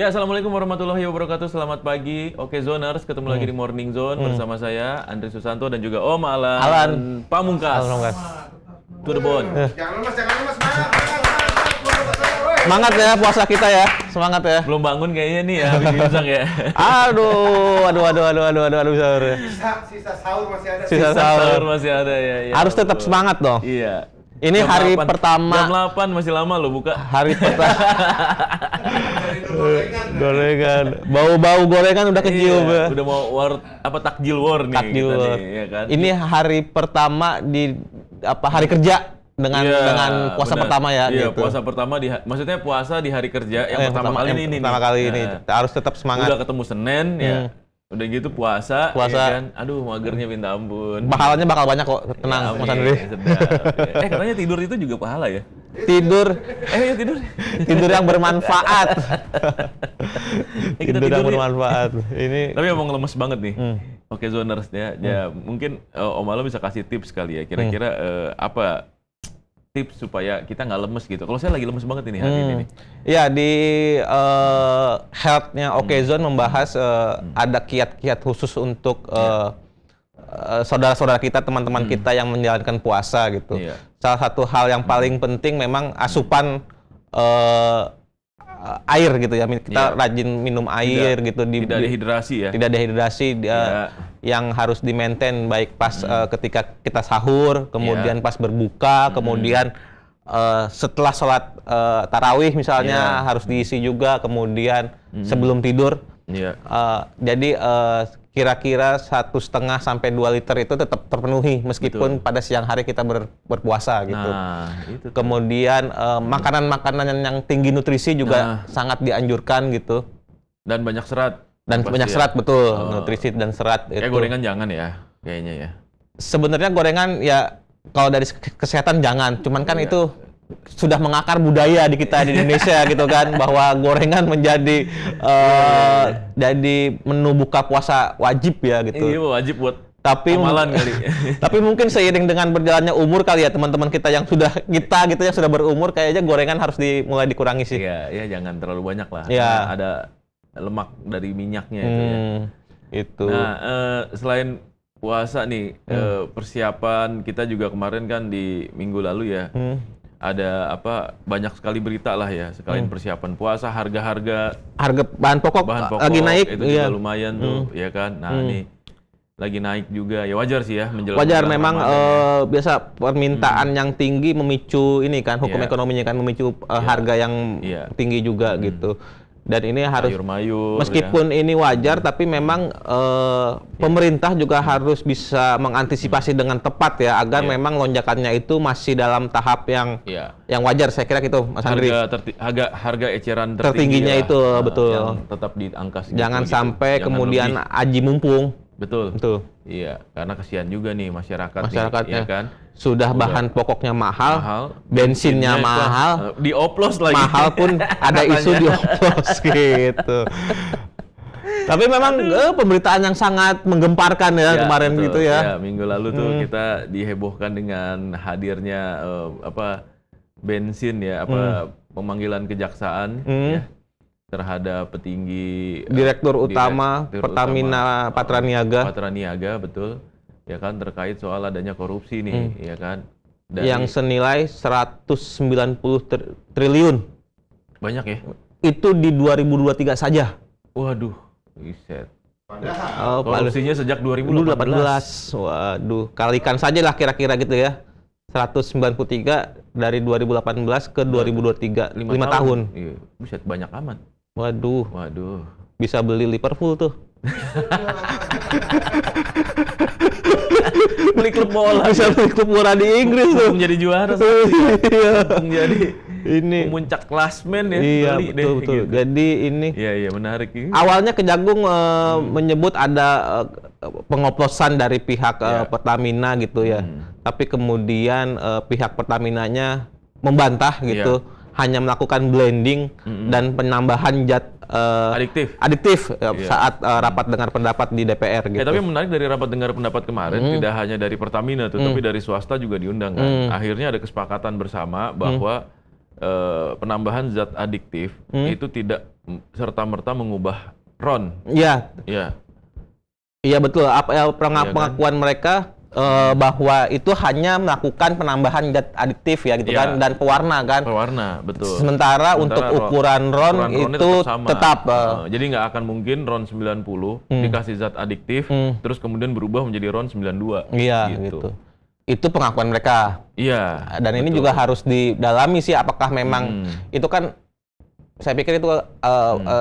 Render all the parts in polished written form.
Ya, assalamualaikum warahmatullahi wabarakatuh. Selamat pagi, Oke Zoners. Ketemu lagi di Morning Zone bersama saya Andri Susanto dan juga Om Alan Pamungkas. To the bone. Jangan lemas, Semangat ya puasa kita ya, semangat ya. Belum bangun kayaknya nih ya, habis imsak ya. Aduh, sahur. Sisa sahur masih ada. Sisa Sahur masih ada ya. Harus tetap semangat dong. Iya. Ini Jam hari 8. pertama. Jam 8 masih lama loh buka. Hari pertama. Gorengan. Bau-bau gorengan udah kecium ya. Udah mau takjil war nih. Takjil kita war. nih, ya kan? Ini hari pertama di hari kerja dengan puasa benar. pertama ya. Iya, gitu. puasa pertama maksudnya puasa di hari kerja yang pertama kali ini. Pertama kali ini harus tetap semangat. Udah ketemu Senin ya. Udah gitu puasa. Ya kan? Aduh, magernya minta ampun. Pahalanya bakal banyak kok, tenang Mas Andri. Katanya tidur itu juga pahala ya? Tidur yang bermanfaat. Kita tidur yang tidur bermanfaat. Ini tapi emang lemes banget nih. Oke Zoners ya. Ya mungkin Om Alam bisa kasih tips kali ya. Kira-kira apa tips supaya kita nggak lemes gitu. Kalau saya lagi lemes banget ini hari ini nih. Ya di health-nya Okezone membahas ada kiat-kiat khusus untuk saudara-saudara kita, teman-teman kita yang menjalankan puasa gitu. Iya. Salah satu hal yang paling penting memang asupan air gitu ya. Kita rajin minum air gitu. Tidak dehidrasi ya. Tidak dehidrasi. Yang harus di-maintain baik pas ketika kita sahur, kemudian pas berbuka, kemudian setelah sholat tarawih misalnya harus diisi juga, kemudian sebelum tidur. Jadi kira-kira 1,5 sampai 2 liter itu tetap terpenuhi meskipun pada siang hari kita berpuasa gitu. Itu kemudian makanan-makanan yang tinggi nutrisi juga sangat dianjurkan gitu. Dan banyak serat. Dan banyak serat, betul. Nutrisi dan serat itu. Gorengan jangan ya, kayaknya ya. Sebenarnya gorengan ya kalau dari kesehatan jangan. Cuman kan itu sudah mengakar budaya di kita di Indonesia gitu kan, bahwa gorengan menjadi jadi menu buka puasa wajib ya gitu. Iya, wajib buat amalan kali. Tapi mungkin seiring dengan berjalannya umur kali ya teman-teman kita yang sudah yang sudah berumur, kayaknya gorengan harus mulai dikurangi sih. Iya, jangan terlalu banyak lah. Ya. Ada lemak dari minyaknya itu ya. Itu. Nah, selain puasa nih, persiapan kita juga kemarin kan di minggu lalu ya, ada banyak sekali berita lah ya, sekalian persiapan puasa, harga bahan pokok lagi naik, itu juga lumayan tuh, ya kan. Nah, ini lagi naik juga, ya wajar sih ya menjelang. Wajar memang biasa permintaan yang tinggi memicu ini kan, hukum ekonominya kan memicu harga yang tinggi juga gitu. Dan ini harus meskipun ini wajar, tapi memang pemerintah juga harus bisa mengantisipasi dengan tepat ya, agar memang lonjakannya itu masih dalam tahap yang wajar. Saya kira gitu, Mas Andri. Harga eceran tertingginya itu betul. Yang tetap di angka segitu. Jangan sampai kemudian aji mumpung. Betul. Iya, karena kasihan juga nih masyarakatnya ya kan. Sudah bahan pokoknya mahal, bensinnya mahal, dioplos lagi. Mahal pun ada isu dioplos gitu. Tapi memang pemberitaan yang sangat menggemparkan ya kemarin betul. Gitu ya. Ya, minggu lalu tuh kita dihebohkan dengan hadirnya bensin ya, pemanggilan kejaksaan ya, terhadap petinggi Direktur Utama Pertamina Patraniaga, betul. Ya kan, terkait soal adanya korupsi nih, ya kan. Yang senilai 190 triliun. Banyak ya? Itu di 2023 saja. Waduh, riset. Padahal korupsinya sejak 2018. Waduh, kalikan saja lah kira-kira gitu ya. 193 dari 2018 ke 2023, 5 tahun. Iya, buset, banyak amat. Waduh. Bisa beli Liverpool tuh. Beli klub bola. Bisa beli klub bola di Inggris tuh. Menjadi juara. Menjadi ini puncak klasmen ya. Iya, betul. Gitu. Jadi ini. Iya, menarik. Awalnya Kejagung menyebut ada pengoplosan dari pihak Pertamina gitu ya. Tapi kemudian pihak Pertaminanya membantah gitu. Hanya melakukan blending dan penambahan zat adiktif saat rapat dengar pendapat di DPR gitu. Tapi menarik dari rapat dengar pendapat kemarin tidak hanya dari Pertamina tuh, tapi dari swasta juga diundang kan. Akhirnya ada kesepakatan bersama bahwa penambahan zat adiktif itu tidak serta-merta mengubah RON. Iya, Iya. iya betul. Iya kan? Pengakuan mereka bahwa itu hanya melakukan penambahan zat adiktif ya gitu Iya. kan, dan pewarna kan. Pewarna, betul. Sementara untuk ukuran RON ukuran itu sama. tetap Jadi nggak akan mungkin RON 90 dikasih zat adiktif, terus kemudian berubah menjadi RON 92. iya gitu. Itu pengakuan mereka. Iya. Dan ini juga harus didalami sih apakah memang itu kan, saya pikir itu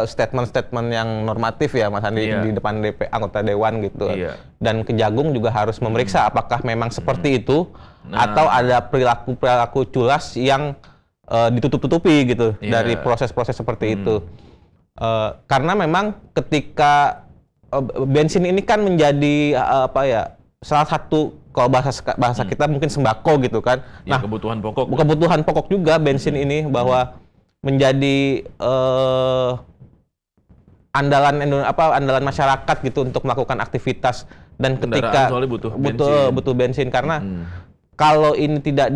statement-statement yang normatif ya Mas Andi, Iya. di depan anggota dewan gitu. Iya. Dan Kejagung juga harus memeriksa apakah memang seperti itu atau ada perilaku culas yang ditutup-tutupi gitu dari proses-proses seperti itu. Karena memang ketika bensin ini kan menjadi salah satu, kalau bahasa kita mungkin sembako gitu kan. Ya, kebutuhan pokok. Kebutuhan pokok juga bensin ini, bahwa menjadi andalan masyarakat gitu untuk melakukan aktivitas, dan ketika Soalnya butuh bensin karena kalau ini tidak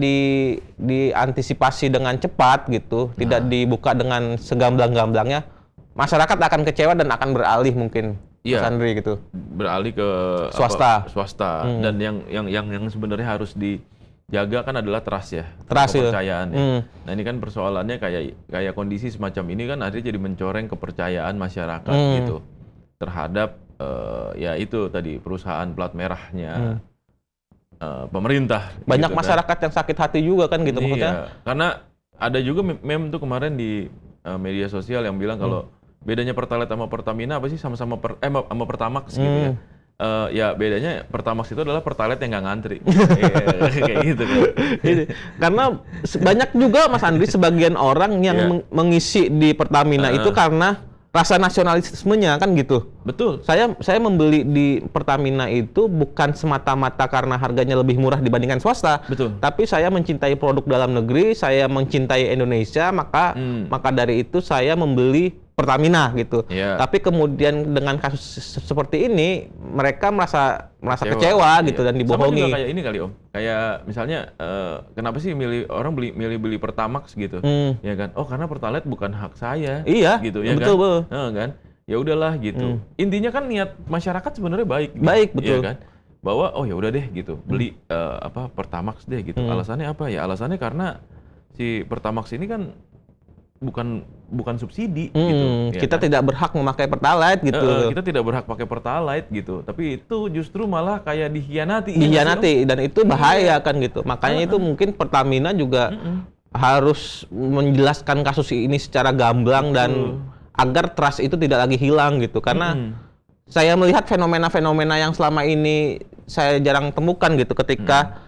diantisipasi dengan cepat gitu, tidak dibuka dengan segamblang-gamblangnya, masyarakat akan kecewa dan akan beralih mungkin. Iya. Mas Andri gitu. Beralih ke swasta. Dan yang sebenarnya harus dijaga kan adalah trust ya, kepercayaan. Ya. Nah ini kan persoalannya kayak kondisi semacam ini kan akhirnya jadi mencoreng kepercayaan masyarakat gitu terhadap ya itu tadi perusahaan plat merahnya pemerintah. Banyak gitu, masyarakat yang sakit hati juga kan gitu maksudnya. Karena ada juga meme tuh kemarin di media sosial yang bilang kalau bedanya Pertalite sama Pertamina apa sih, sama sama Pertamax gitu ya. Ya bedanya Pertamax itu adalah Pertalite yang nggak ngantri. Kayak gitu kan. Karena banyak juga Mas Andri sebagian orang yang mengisi di Pertamina itu karena rasa nasionalismenya kan gitu. Betul. Saya membeli di Pertamina itu bukan semata-mata karena harganya lebih murah dibandingkan swasta. Betul. Tapi saya mencintai produk dalam negeri, saya mencintai Indonesia, maka dari itu saya membeli Pertamina gitu. Yeah. Tapi kemudian dengan kasus seperti ini mereka merasa kecewa gitu dan dibohongi. Sama juga kayak ini kali Om. Kayak misalnya kenapa sih orang beli Pertamax gitu? Ya kan? Oh karena Pertalite bukan hak saya. Iya. Gitu ya betul, kan? Kan? Ya udahlah gitu. Intinya kan niat masyarakat sebenarnya baik. Gitu. Baik, betul. Ya kan? Bahwa oh ya udah deh gitu. Beli Pertamax deh gitu. Alasannya apa ya? Alasannya karena si Pertamax ini kan bukan subsidi gitu. Kita tidak berhak memakai Pertalite gitu. Kita tidak berhak pakai Pertalite gitu. Tapi itu justru malah kayak dikhianati. Dan itu bahaya kan gitu. Makanya itu mungkin Pertamina juga harus menjelaskan kasus ini secara gamblang dan agar trust itu tidak lagi hilang gitu. Karena saya melihat fenomena-fenomena yang selama ini saya jarang temukan gitu ketika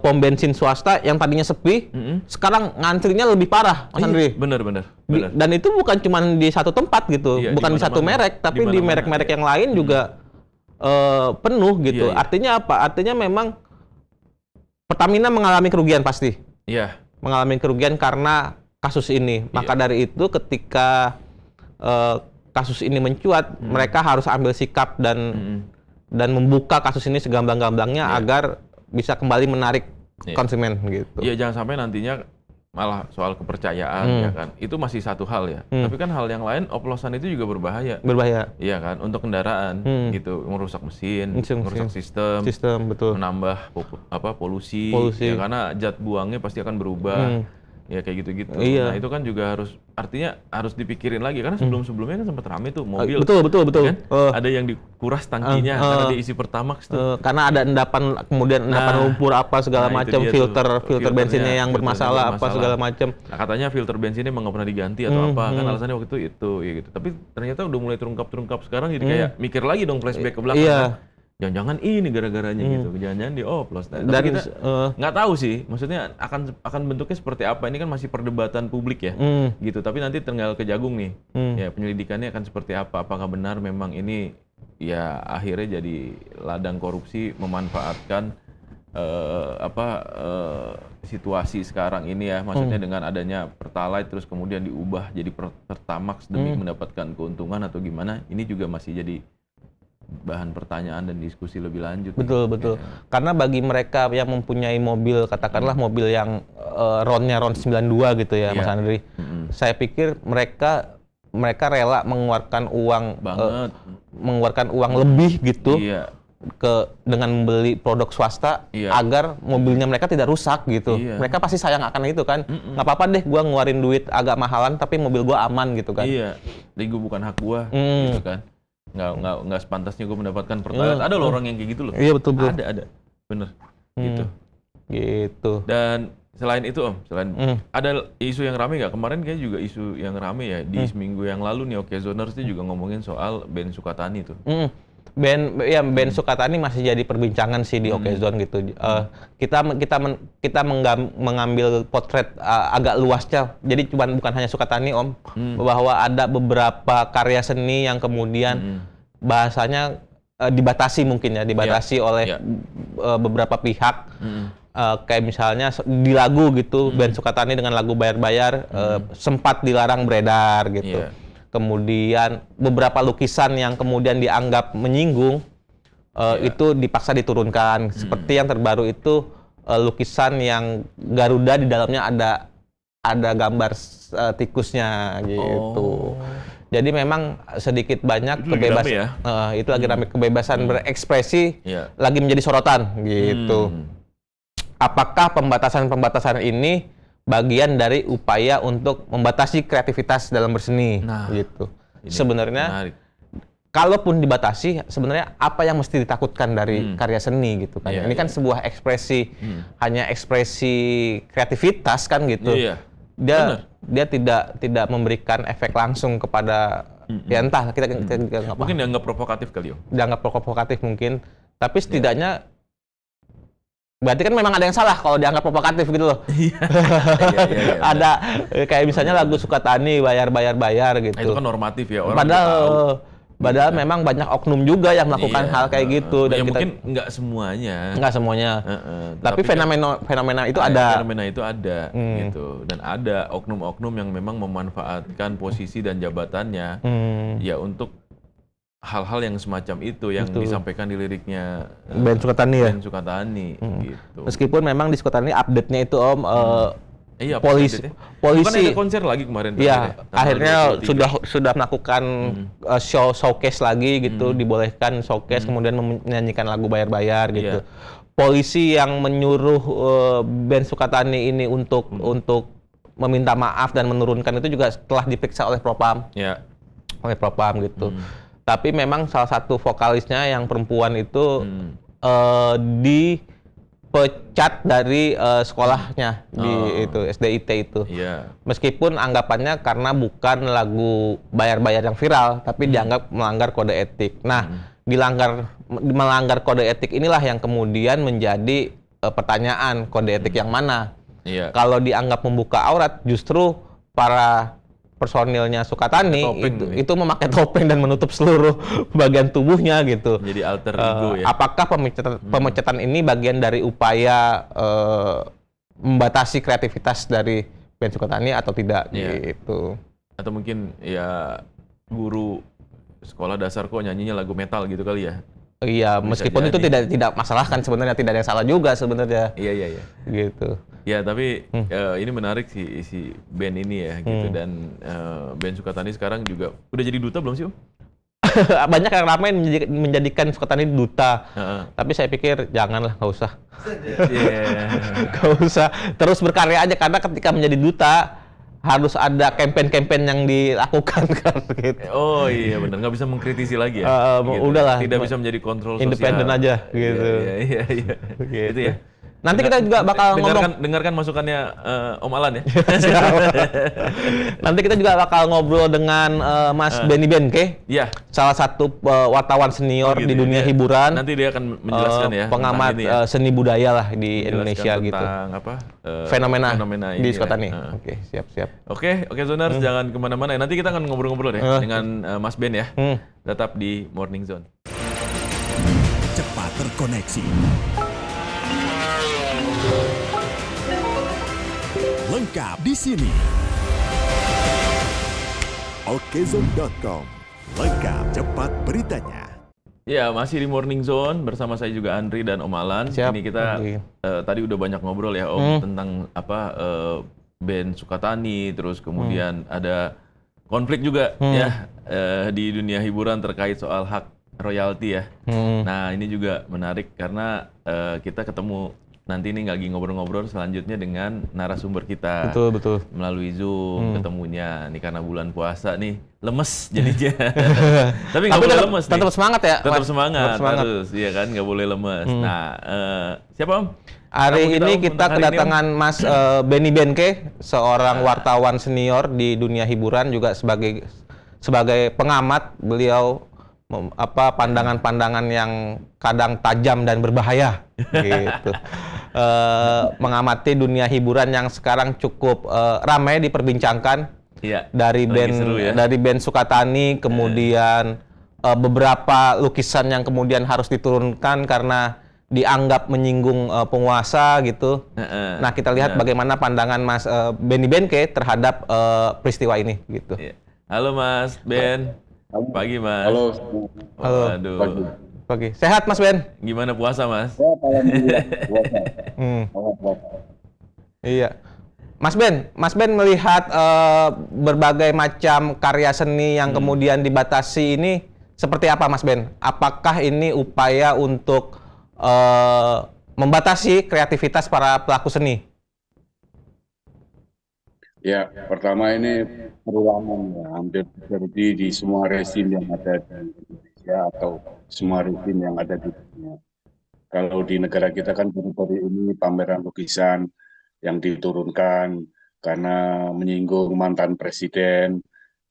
pom bensin swasta yang tadinya sepi, sekarang ngantrinya lebih parah, Mas Andri. Bener. Dan itu bukan cuma di satu tempat gitu, Iya, bukan di satu merek, tapi di merek-merek yang lain juga penuh gitu. Iya. Artinya apa? Artinya memang Pertamina mengalami kerugian pasti. Iya. Mengalami kerugian karena kasus ini. Maka dari itu ketika kasus ini mencuat, mereka harus ambil sikap dan membuka kasus ini segamblang-gamblangnya agar bisa kembali menarik konsumen gitu. Iya, jangan sampai nantinya malah soal kepercayaan ya kan. Itu masih satu hal ya. Tapi kan hal yang lain, oplosan itu juga berbahaya. Iya kan, untuk kendaraan gitu, merusak mesin, merusak sistem, betul. Menambah polusi. Ya karena zat buangnya pasti akan berubah. Ya kayak gitu-gitu. Iya. Nah, itu kan juga harus dipikirin lagi karena sebelum-sebelumnya kan sempat rame tuh mobil. Betul. Kan? Ada yang dikuras tangkinya karena diisi Pertamax tuh. Karena ada endapan lumpur apa segala macam, filter bensinnya yang bermasalah apa segala macam. Nah, katanya filter bensinnya emang nggak pernah diganti atau apa, kan alasannya waktu itu ya gitu. Tapi ternyata udah mulai terungkap sekarang, jadi kayak mikir lagi dong, flashback ke belakang. Iya. Kan? Jangan-jangan ini gara-garanya gitu, jangan-jangan dioplos. Tapi kita nggak tahu sih, maksudnya akan bentuknya seperti apa. Ini kan masih perdebatan publik ya, gitu. Tapi nanti tinggal Kejagung nih, ya penyelidikannya akan seperti apa. Apakah benar memang ini ya akhirnya jadi ladang korupsi, memanfaatkan situasi sekarang ini ya, maksudnya dengan adanya Pertalite terus kemudian diubah jadi Pertamax demi mendapatkan keuntungan atau gimana? Ini juga masih jadi bahan pertanyaan dan diskusi lebih lanjut. Betul. Karena bagi mereka yang mempunyai mobil, katakanlah mobil yang RON-nya RON 92 gitu ya, Mas Andri. Saya pikir mereka mereka rela mengeluarkan uang lebih gitu Iya. dengan membeli produk swasta agar mobilnya mereka tidak rusak gitu. Iya. Mereka pasti sayang akan itu kan. Nggak apa-apa deh gua ngeluarin duit agak mahalan tapi mobil gua aman gitu kan. Iya. Jadi gue bukan hak gua gitu kan. Nggak sepantasnya gue mendapatkan pertalite. Ada loh orang yang kayak gitu loh. Iya betul. Ada. Bener. Gitu. Gitu. Dan selain itu ada isu yang rame nggak? Kemarin kayaknya juga isu yang rame ya di seminggu yang lalu nih Okezoners itu juga ngomongin soal band Sukatani tuh. Band Sukatani masih jadi perbincangan sih di Okezone gitu. Kita mengambil potret agak luasnya. Jadi bukan hanya Sukatani Om, bahwa ada beberapa karya seni yang kemudian bahasanya dibatasi mungkin ya, oleh beberapa pihak. Kayak misalnya di lagu gitu, band Sukatani dengan lagu Bayar-Bayar sempat dilarang beredar gitu. Kemudian beberapa lukisan yang kemudian dianggap menyinggung itu dipaksa diturunkan. Seperti yang terbaru itu lukisan yang Garuda di dalamnya ada gambar tikusnya gitu. Jadi memang sedikit banyak kebebasan itu lagi rame, kebebasan berekspresi lagi menjadi sorotan gitu. Apakah pembatasan ini bagian dari upaya untuk membatasi kreativitas dalam berseni gitu. Sebenarnya kalaupun dibatasi, sebenarnya apa yang mesti ditakutkan dari karya seni gitu kan. Ini kan sebuah ekspresi, hanya ekspresi kreativitas kan gitu. Dia tidak memberikan efek langsung kepada ya entah kita mungkin dianggap provokatif kali ya. Dianggap provokatif mungkin, tapi setidaknya berarti kan memang ada yang salah kalau dianggap provokatif gitu loh. Ada kayak misalnya lagu Sukatani bayar gitu. Itu kan normatif ya, orang padahal memang banyak oknum juga yang melakukan hal kayak gitu dan mungkin nggak semuanya. Tapi fenomena itu ada. Fenomena itu ada gitu, dan ada oknum-oknum yang memang memanfaatkan posisi dan jabatannya ya untuk hal-hal yang semacam itu yang disampaikan di liriknya band Sukatani gitu. Meskipun memang di Sukatani update-nya itu Om polisi bukan ada konser lagi kemarin. Iya, akhirnya sudah melakukan showcase lagi gitu, dibolehkan showcase kemudian menyanyikan lagu Bayar-Bayar gitu. Polisi yang menyuruh band Sukatani ini untuk meminta maaf dan menurunkan itu juga setelah diperiksa oleh Propam. Oleh Propam gitu. Tapi memang salah satu vokalisnya yang perempuan itu dipecat dari sekolahnya di itu SDIT itu. Meskipun anggapannya karena bukan lagu Bayar-Bayar yang viral, tapi dianggap melanggar kode etik. Nah, melanggar kode etik inilah yang kemudian menjadi pertanyaan, kode etik yang mana. Kalau dianggap membuka aurat, justru para personilnya Sukatani itu memakai topeng dan menutup seluruh bagian tubuhnya gitu. Jadi alter ego ya. Apakah pemecatan ini bagian dari upaya membatasi kreativitas dari band Sukatani atau tidak gitu? Atau mungkin ya guru sekolah dasar kok nyanyinya lagu metal gitu kali ya? Iya, meskipun itu tidak masalah kan sebenarnya, tidak ada yang salah juga sebenarnya. Iya. Gitu. Ya tapi ini menarik sih si band ini ya gitu, dan band Sukatani sekarang juga udah jadi duta belum sih Om? Banyak yang ramai menjadikan Sukatani duta, tapi saya pikir janganlah, nggak usah. Nggak usah, terus berkarya aja, karena ketika menjadi duta harus ada campaign-campaign yang dilakukan kan gitu. Oh iya benar, nggak bisa mengkritisi lagi ya. Gitu. Udahlah. Tidak bisa menjadi kontrol sosial. Independen aja gitu. Iya. Gitu ya. Nanti kita juga bakal dengarkan masukannya Om Alan ya. Nanti kita juga bakal ngobrol dengan Mas Benny Benke. Iya. Salah satu wartawan senior di dunia hiburan. Nanti dia akan menjelaskan ya. Pengamat seni budaya lah di Indonesia gitu. Tentang apa? Fenomena ini di Sukatani. ya. Oke, siap. Oke, Zoners, jangan kemana-mana. Nanti kita akan ngobrol-ngobrol deh dengan Mas Ben ya. Tetap di Morning Zone. Cepat terkoneksi. Lengkap di sini. Okezone.com. Lengkap cepat beritanya. Ya, masih di Morning Zone bersama saya juga Andri dan Om Alan. Siap. Ini kita tadi udah banyak ngobrol ya Om tentang apa band Sukatani, terus kemudian ada konflik juga ya di dunia hiburan terkait soal hak royalti ya. Nah ini juga menarik karena kita ketemu nanti nih lagi ngobrol-ngobrol selanjutnya dengan narasumber kita. Betul. Melalui Zoom ketemunya. Nih karena bulan puasa nih lemes jadinya. Tapi nggak boleh lemes nih. Tetap semangat ya. Tetap Mas? semangat, Tetap semangat. harus. Iya kan, nggak boleh lemes. Nah, siapa Om? Hari Tamu ini Om kita untuk hari ini, Om? kedatangan Mas Benny Benke, seorang wartawan senior di dunia hiburan, juga sebagai pengamat. Beliau pandangan-pandangan yang kadang tajam dan berbahaya gitu. Mengamati dunia hiburan yang sekarang cukup ramai diperbincangkan. Iya. Dari seru ya. band Sukatani, kemudian beberapa lukisan yang kemudian harus diturunkan karena dianggap menyinggung penguasa gitu. Nah, kita lihat bagaimana pandangan Mas Benny Benke terhadap peristiwa ini gitu. Iya. Halo Mas Ben. Pagi Mas. Halo. Waduh. Oke, sehat Mas Ben? Gimana puasa Mas? Iya. Mas Ben melihat berbagai macam karya seni yang kemudian dibatasi ini seperti apa Mas Ben? Apakah ini upaya untuk membatasi kreativitas para pelaku seni? Ya, pertama ini perulangan ya, hampir terjadi di semua rezim yang ada di Indonesia atau semua rezim yang ada di dunia. Kalau di negara kita kan baru-baru ini pameran lukisan yang diturunkan karena menyinggung mantan presiden.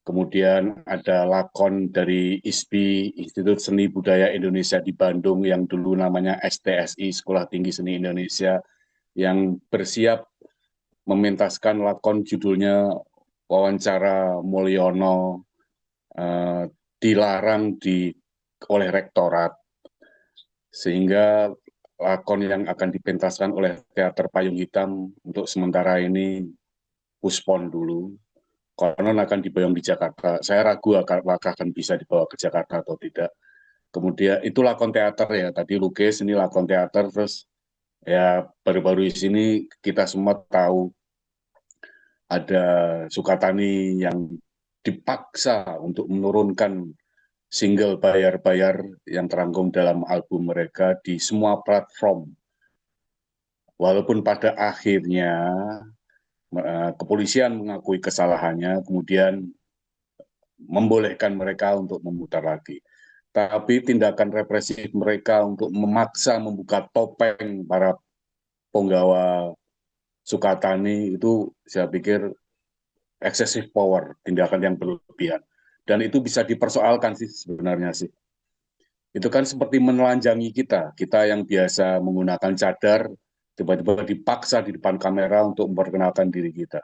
Kemudian ada lakon dari ISBI, Institut Seni Budaya Indonesia di Bandung, yang dulu namanya STSI, Sekolah Tinggi Seni Indonesia, yang bersiap mementaskan lakon judulnya Wawancara Mulyono, dilarang oleh rektorat, sehingga lakon yang akan dipentaskan oleh Teater Payung Hitam untuk sementara ini puspon dulu. Konon akan diboyong di Jakarta. Saya ragu apakah akan bisa dibawa ke Jakarta atau tidak. Kemudian itu lakon teater ya, tadi lukis, ini lakon teater. Terus ya baru-baru di sini kita semua tahu ada Sukatani yang dipaksa untuk menurunkan single bayar-bayar yang terangkum dalam album mereka di semua platform. Walaupun pada akhirnya kepolisian mengakui kesalahannya, kemudian membolehkan mereka untuk memutar lagi. Tapi tindakan represif mereka untuk memaksa membuka topeng para penggawa Sukatani itu saya pikir excessive power, tindakan yang berlebihan. Dan itu bisa dipersoalkan sih sebenarnya sih. Itu kan seperti menelanjangi kita yang biasa menggunakan cadar, tiba-tiba dipaksa di depan kamera untuk memperkenalkan diri kita.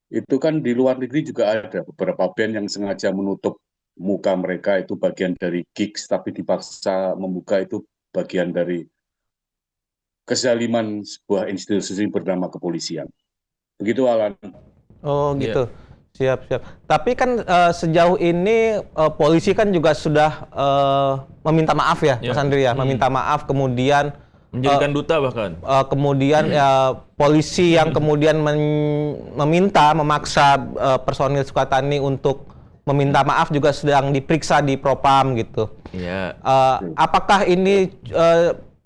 Itu kan di luar negeri juga ada beberapa band yang sengaja menutup muka mereka, itu bagian dari gigs, tapi dipaksa membuka, itu bagian dari kezaliman sebuah institusi bernama kepolisian. Begitu Alan. Oh gitu. Siap. Tapi kan sejauh ini polisi kan juga sudah meminta maaf ya, Mas Andri ya, meminta maaf, kemudian menjadikan duta bahkan. Kemudian polisi yang kemudian meminta, memaksa personil Sukatani untuk meminta maaf juga sedang diperiksa di Propam gitu. Iya. Apakah ini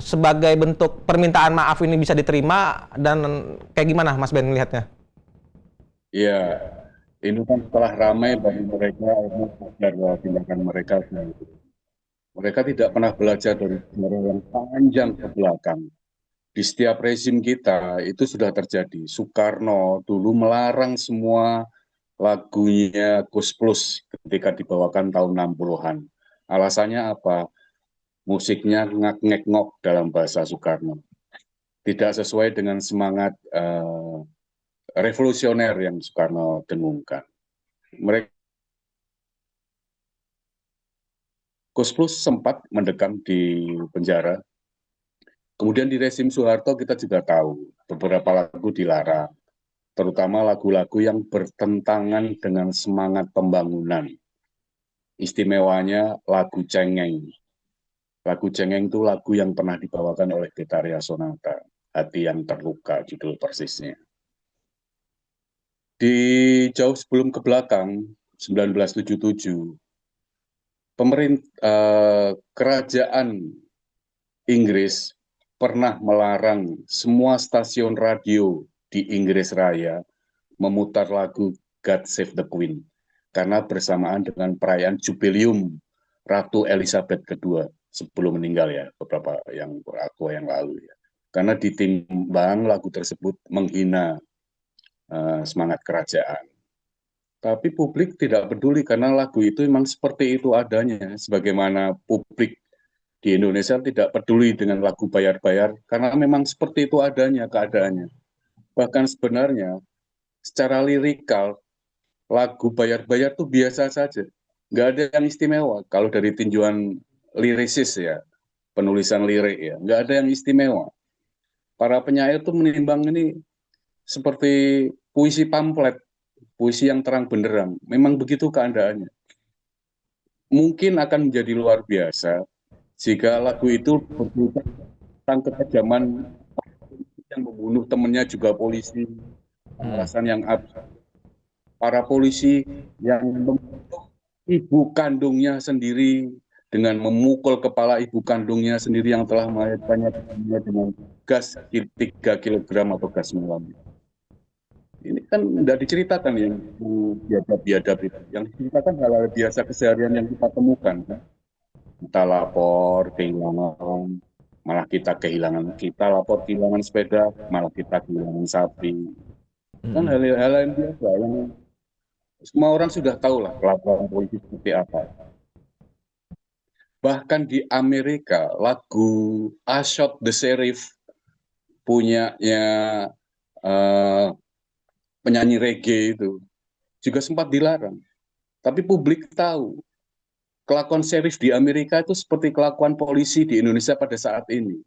sebagai bentuk permintaan maaf ini bisa diterima, dan kayak gimana Mas Ben melihatnya? Iya, ini kan setelah ramai bagi mereka, sadar bahwa tindakan mereka, mereka tidak pernah belajar dari sejarah yang panjang ke belakang. Di setiap rezim kita itu sudah terjadi. Soekarno dulu melarang semua lagunya Kus Plus ketika dibawakan tahun 60-an. Alasannya apa? Musiknya ngak-ngek-ngok dalam bahasa Soekarno. Tidak sesuai dengan semangat revolusioner yang Soekarno dengungkan. Mereka Kus Plus sempat mendekam di penjara. Kemudian di rezim Soeharto kita juga tahu beberapa lagu dilarang, terutama lagu-lagu yang bertentangan dengan semangat pembangunan. Istimewanya lagu cengeng. Lagu cengeng itu lagu yang pernah dibawakan oleh Betharia Sonata, Hati yang Terluka, judul persisnya. Di jauh sebelum ke belakang, 1977, kerajaan Inggris pernah melarang semua stasiun radio di Inggris Raya memutar lagu God Save the Queen karena bersamaan dengan perayaan jubileum Ratu Elizabeth II sebelum meninggal ya, beberapa waktu yang lalu ya. Karena ditimbang lagu tersebut menghina semangat kerajaan. Tapi publik tidak peduli karena lagu itu memang seperti itu adanya. Sebagaimana publik di Indonesia tidak peduli dengan lagu bayar-bayar karena memang seperti itu adanya keadaannya. Bahkan sebenarnya secara lirikal lagu bayar-bayar itu biasa saja. Nggak ada yang istimewa. Kalau dari tinjauan lirisis ya, penulisan lirik ya, nggak ada yang istimewa. Para penyair itu menimbang ini seperti puisi pamflet, puisi yang terang benderang. Memang begitu keadaannya. Mungkin akan menjadi luar biasa jika lagu itu bercerita tentang kekejaman yang membunuh temannya juga polisi, alasan yang absurd. Para polisi yang membunuh ibu kandungnya sendiri dengan memukul kepala ibu kandungnya sendiri yang telah melahirkannya dengan gas 3 kg atau gas melam. Ini kan tidak diceritakan yang biadab-biadab itu. Yang diceritakan hal-hal biasa keseharian yang kita temukan. Kan? Kita lapor kehilangan, malah kita kehilangan. Kita lapor kehilangan sepeda, malah kita kehilangan sapi. Kan hal-hal yang biasa yang semua orang sudah tahu lah laporan polisi seperti apa. Bahkan di Amerika lagu I Shot the Sheriff punyanya penyanyi reggae itu juga sempat dilarang. Tapi publik tahu kelakuan sheriff di Amerika itu seperti kelakuan polisi di Indonesia pada saat ini.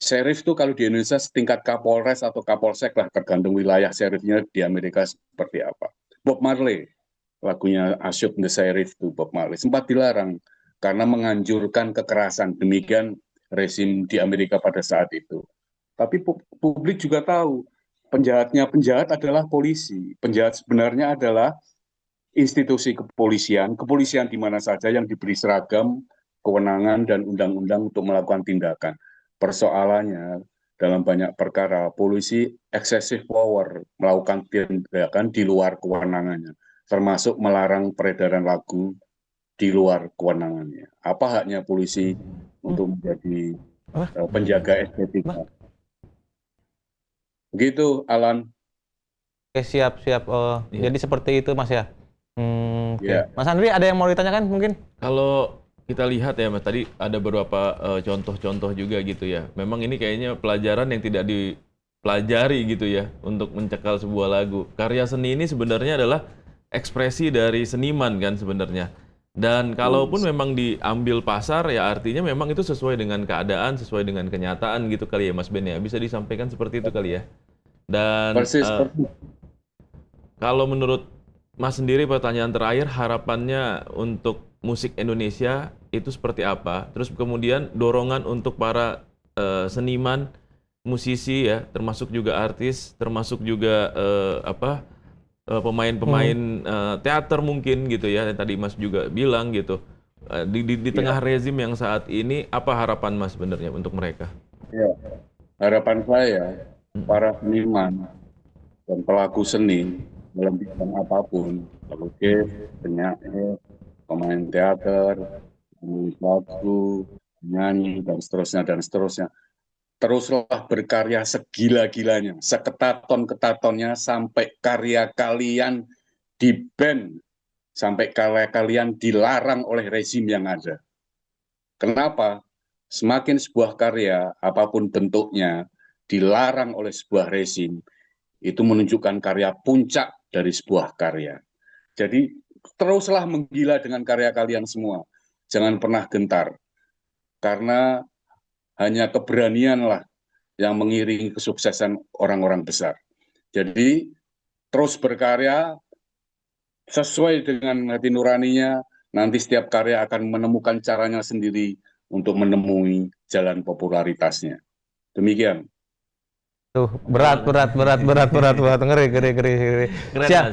Sheriff itu kalau di Indonesia setingkat Kapolres atau Kapolsek lah, tergantung wilayah sheriffnya di Amerika seperti apa. Bob Marley, lagunya I Shot the Sheriff itu Bob Marley sempat dilarang karena menganjurkan kekerasan. Demikian rezim di Amerika pada saat itu. Tapi publik juga tahu penjahat adalah polisi. Penjahat sebenarnya adalah institusi kepolisian di mana saja yang diberi seragam, kewenangan, dan undang-undang untuk melakukan tindakan. Persoalannya, dalam banyak perkara, polisi excessive power melakukan tindakan di luar kewenangannya, termasuk melarang peredaran lagu di luar kewenangannya. Apa haknya polisi untuk menjadi penjaga estetika? Begitu, Alan. Oke, siap. Jadi seperti itu, Mas ya. Oke. Ya. Mas Andri, ada yang mau ditanyakan mungkin? Kalau kita lihat ya Mas, tadi ada beberapa contoh-contoh juga gitu ya. Memang ini kayaknya pelajaran yang tidak dipelajari gitu ya untuk mencekal sebuah lagu. Karya seni ini sebenarnya adalah ekspresi dari seniman kan sebenarnya. Dan kalaupun memang diambil pasar ya artinya memang itu sesuai dengan keadaan, sesuai dengan kenyataan gitu kali ya Mas Ben ya. Bisa disampaikan seperti itu kali ya. Dan kalau menurut Mas sendiri, pertanyaan terakhir, harapannya untuk musik Indonesia itu seperti apa? Terus kemudian dorongan untuk para seniman, musisi ya, termasuk juga artis, termasuk juga pemain-pemain teater mungkin gitu ya, yang tadi Mas juga bilang gitu. Di tengah rezim yang saat ini, apa harapan Mas sebenarnya untuk mereka? Ya, harapan saya, para seniman dan pelaku seni dalam bidang apapun, pelukis, penyair, pemain teater, penulis lagu, penyanyi, dan seterusnya, teruslah berkarya segila-gilanya, seketaton-ketatonnya sampai karya kalian di-ban, sampai karya kalian dilarang oleh rezim yang ada. Kenapa? Semakin sebuah karya, apapun bentuknya, dilarang oleh sebuah rezim, itu menunjukkan karya puncak dari sebuah karya. Jadi teruslah menggila dengan karya kalian semua. Jangan pernah gentar. Karena hanya keberanianlah yang mengiringi kesuksesan orang-orang besar. Jadi terus berkarya sesuai dengan hati nuraninya, nanti setiap karya akan menemukan caranya sendiri untuk menemui jalan popularitasnya. Demikian. Tuh, berat. Ngeri. Keren, Siap.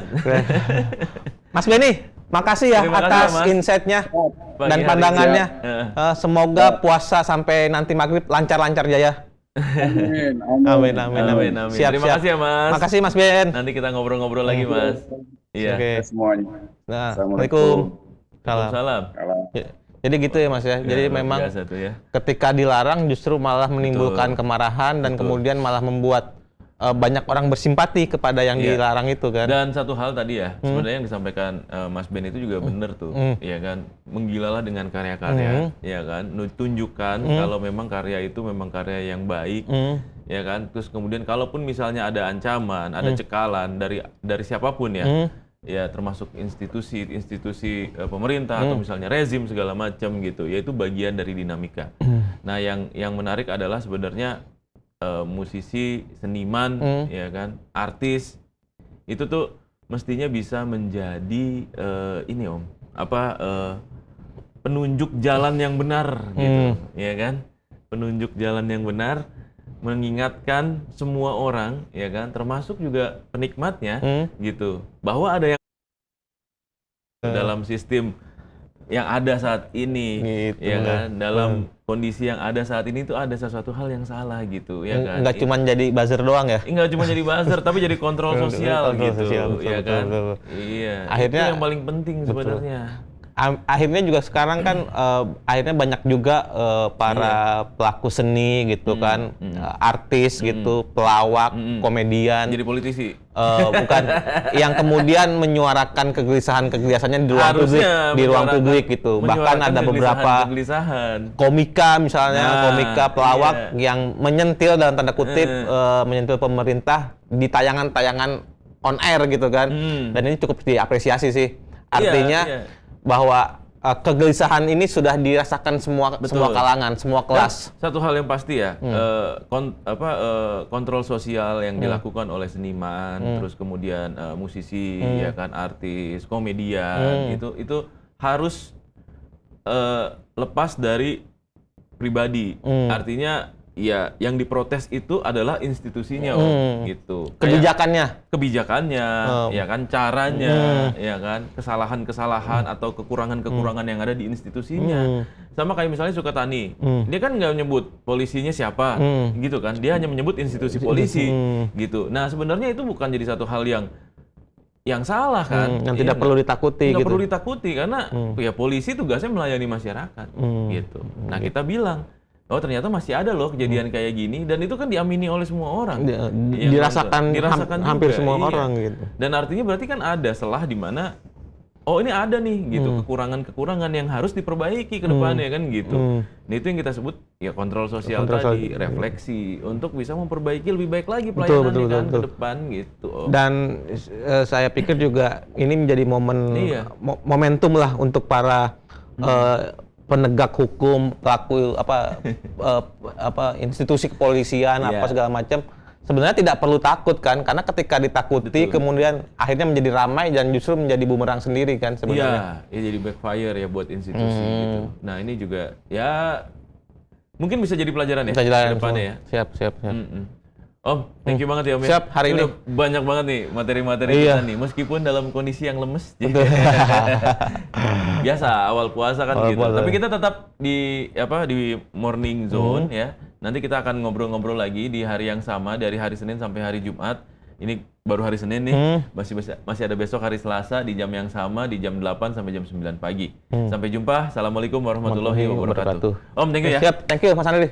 Mas Benny, makasih ya Terima kasih, atas Mas. insight-nya Pagi dan hari pandangannya. siang. Semoga puasa sampai nanti maghrib lancar-lancar jaya. Amin. Amin, amin, Amin, amin. Siap, Terima siap. kasih ya, Mas. Makasih Mas Ben. Nanti kita ngobrol-ngobrol lagi, Mas. Iya. Oke. Semuanya. Nah, Assalamualaikum. Salam. Salam. Salam. Jadi gitu ya Mas ya. Jadi Ya, luar memang biasa tuh ya. ketika dilarang justru malah menimbulkan kemarahan dan kemudian malah membuat banyak orang bersimpati kepada yang Iya. dilarang itu kan. Dan satu hal tadi ya, sebenarnya yang disampaikan Mas Ben itu juga benar tuh, ya kan, menggilalah dengan karya-karya, ya kan, tunjukkan kalau memang karya itu memang karya yang baik, ya kan, terus kemudian kalaupun misalnya ada ancaman, ada cekalan dari siapapun ya, ya termasuk institusi pemerintah atau misalnya rezim segala macam gitu, ya itu bagian dari dinamika. Nah yang menarik adalah sebenarnya musisi, seniman, ya kan, artis itu tuh mestinya bisa menjadi ini Om, penunjuk jalan yang benar gitu, ya kan, penunjuk jalan yang benar, mengingatkan semua orang, ya kan, termasuk juga penikmatnya, gitu, bahwa ada yang dalam sistem yang ada saat ini, Gitu, ya kan, dalam kondisi yang ada saat ini itu ada sesuatu hal yang salah gitu, ya kan. Nggak cuma jadi buzzer doang ya. Nggak cuma jadi buzzer, tapi jadi kontrol sosial Kontrol gitu, sosial, betul, ya betul, kan. betul. Iya. Akhirnya- itu yang paling penting sebenarnya. Akhirnya juga sekarang kan akhirnya banyak juga para pelaku seni gitu kan, artis gitu, pelawak, komedian, Jadi politisi. bukan yang kemudian menyuarakan kegelisahan-kegelisahannya di ruang publik, Harusnya publik gitu. Bahkan menyuarakan ada beberapa kegelisahan. komika misalnya, Nah, komika pelawak yang menyentil dalam tanda kutip menyentil pemerintah di tayangan-tayangan on air gitu kan. Dan ini cukup diapresiasi sih. Artinya iya. bahwa kegelisahan ini sudah dirasakan semua kalangan, semua kelas. Dan satu hal yang pasti ya, kontrol sosial yang dilakukan oleh seniman, terus kemudian musisi, ya kan, artis, komedian, itu harus lepas dari pribadi. Artinya ya yang diprotes itu adalah institusinya, gitu. Kebijakannya, ya kan, caranya, ya kan, kesalahan-kesalahan atau kekurangan-kekurangan yang ada di institusinya. Sama kayak misalnya Sukatani, dia kan nggak menyebut polisinya siapa, gitu kan, dia hanya menyebut institusi polisi, gitu. Nah sebenarnya itu bukan jadi satu hal yang salah kan, Yang tidak perlu ditakuti nggak gitu. perlu ditakuti karena ya polisi tugasnya melayani masyarakat, gitu. Nah kita bilang, oh ternyata masih ada loh kejadian kayak gini, dan itu kan diamini oleh semua orang. Dirasakan hampir juga, semua iya. orang gitu. Dan artinya berarti kan ada celah di mana, oh ini ada nih gitu, kekurangan-kekurangan yang harus diperbaiki ke depannya kan gitu. Nah itu yang kita sebut ya kontrol sosial tadi, refleksi untuk bisa memperbaiki lebih baik lagi pelayanannya ke depan gitu. Dan saya pikir juga ini menjadi momentum lah untuk para penegak hukum, pelaku institusi kepolisian apa segala macam. Sebenarnya tidak perlu takut kan, karena ketika ditakuti kemudian akhirnya menjadi ramai dan justru menjadi bumerang sendiri kan sebenarnya. Iya, ya jadi backfire ya buat institusi gitu. Nah ini juga ya mungkin bisa jadi pelajaran ya Kita jelasin ke depannya ya. Siap. Om, thank you banget ya Om. Siap, hari ini. Udah banyak banget nih materi-materi kita nih, meskipun dalam kondisi yang lemes. Biasa awal puasa kan gitu. Tapi kita tetap di morning zone ya. Nanti kita akan ngobrol-ngobrol lagi di hari yang sama dari hari Senin sampai hari Jumat. Ini baru hari Senin nih. Masih ada besok hari Selasa di jam yang sama di jam 8 sampai jam 9 pagi. Sampai jumpa. Assalamualaikum warahmatullahi wabarakatuh. Om, thank you ya. Siap, thank you Mas Andri.